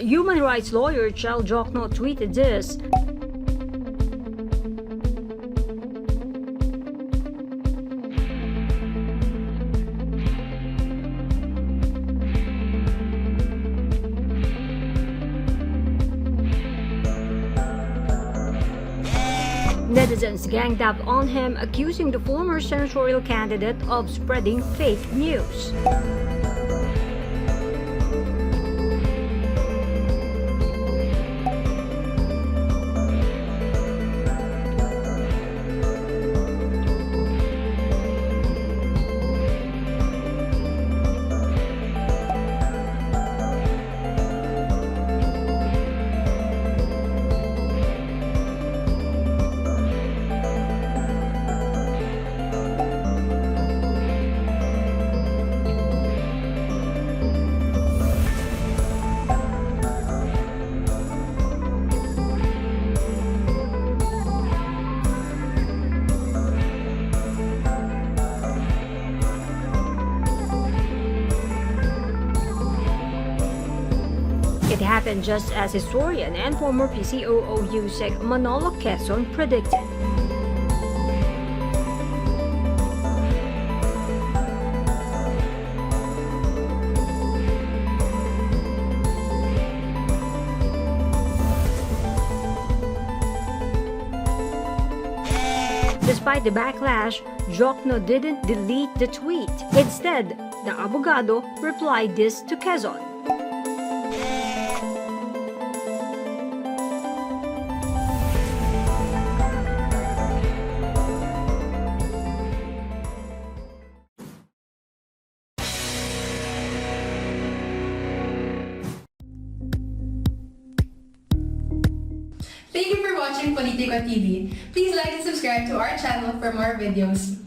Human rights lawyer Chel Diokno tweeted this. Netizens ganged up on him, accusing the former senatorial candidate of spreading fake news. It happened just as historian and former PCOO USEC Manolo Quezon predicted. Despite the backlash, Diokno didn't delete the tweet. Instead, the abogado replied this to Quezon. Thank you for watching Politico TV. Please like and subscribe to our channel for more videos.